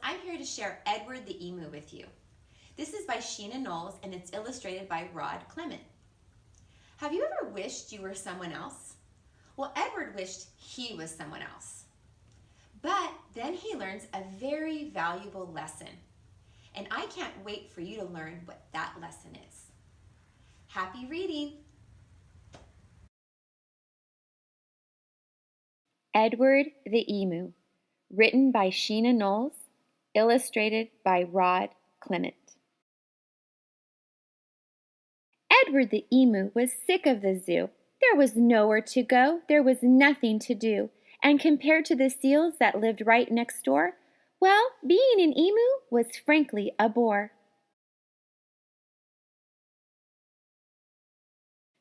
I'm here to share Edward the Emu with you. This is by Sheena Knowles and it's illustrated by Rod Clement. Have you ever wished you were someone else? Well, Edward wished he was someone else. But then he learns a very valuable lesson. And I can't wait for you to learn what that lesson is. Happy reading! Edward the Emu, written by Sheena Knowles, illustrated by Rod Clement. Edward the Emu was sick of the zoo. There was nowhere to go, there was nothing to do, and compared to the seals that lived right next door, well, being an emu was frankly a bore.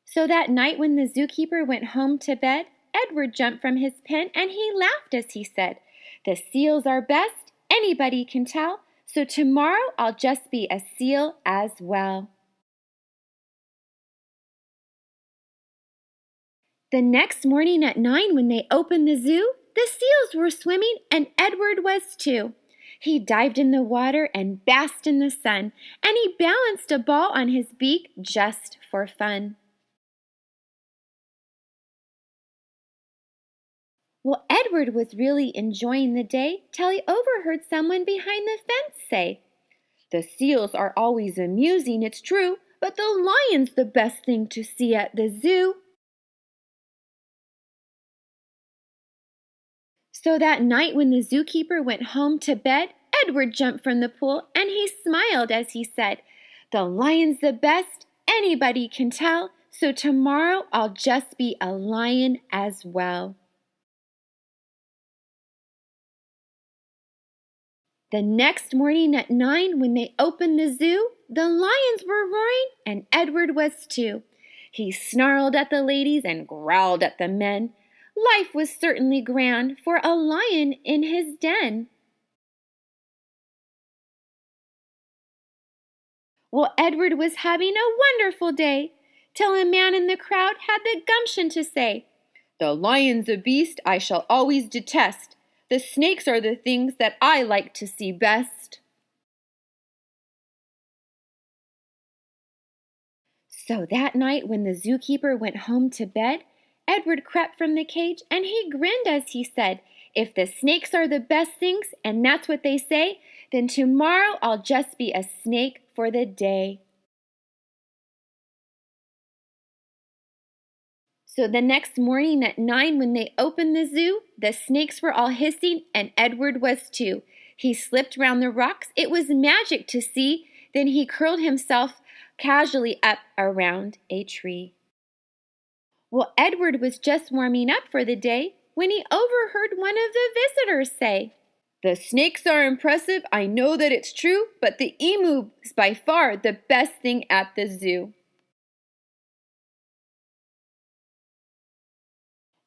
So that night when the zookeeper went home to bed, Edward jumped from his pen and he laughed as he said, "The seals are best, anybody can tell, so tomorrow I'll just be a seal as well." The next morning at 9 when they opened the zoo, the seals were swimming and Edward was too. He dived in the water and basked in the sun, and he balanced a ball on his beak just for fun. Well, Edward was really enjoying the day till he overheard someone behind the fence say, "The seals are always amusing, it's true, but the lion's the best thing to see at the zoo." So that night when the zookeeper went home to bed, Edward jumped from the pool and he smiled as he said, "The lion's the best, anybody can tell, so tomorrow I'll just be a lion as well." The next morning at 9 when they opened the zoo, the lions were roaring and Edward was too. He snarled at the ladies and growled at the men. Life was certainly grand for a lion in his den. Well, Edward was having a wonderful day, till a man in the crowd had the gumption to say, "The lion's a beast I shall always detest. The snakes are the things that I like to see best." So that night when the zookeeper went home to bed, Edward crept from the cage and he grinned as he said, "If the snakes are the best things and that's what they say, then tomorrow I'll just be a snake for the day." So the next morning at 9 when they opened the zoo, the snakes were all hissing and Edward was too. He slipped round the rocks, it was magic to see, then he curled himself casually up around a tree. Well, Edward was just warming up for the day when he overheard one of the visitors say, "The snakes are impressive, I know that it's true, but the emu is by far the best thing at the zoo."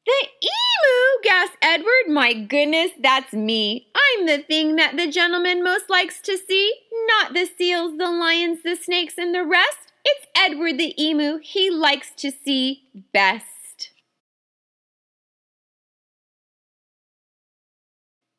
"The emu!" gasped Edward. "My goodness, that's me. I'm the thing that the gentleman most likes to see, not the seals, the lions, the snakes, and the rest. It's Edward the emu he likes to see best."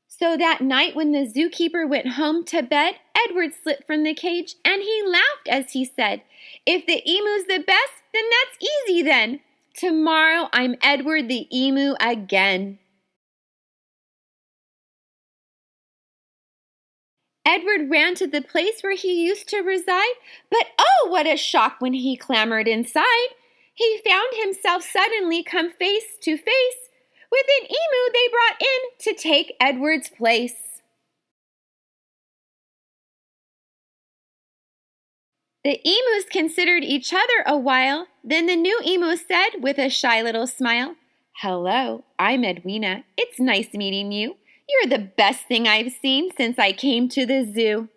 So that night when the zookeeper went home to bed, Edward slipped from the cage and he laughed as he said, "If the emu's the best, then that's easy then. Tomorrow I'm Edward the emu again." Edward ran to the place where he used to reside, but oh, what a shock when he clambered inside. He found himself suddenly come face to face with an emu they brought in to take Edward's place. The emus considered each other a while. Then the new emu said with a shy little smile, "Hello, I'm Edwina. It's nice meeting you. You're the best thing I've seen since I came to the zoo."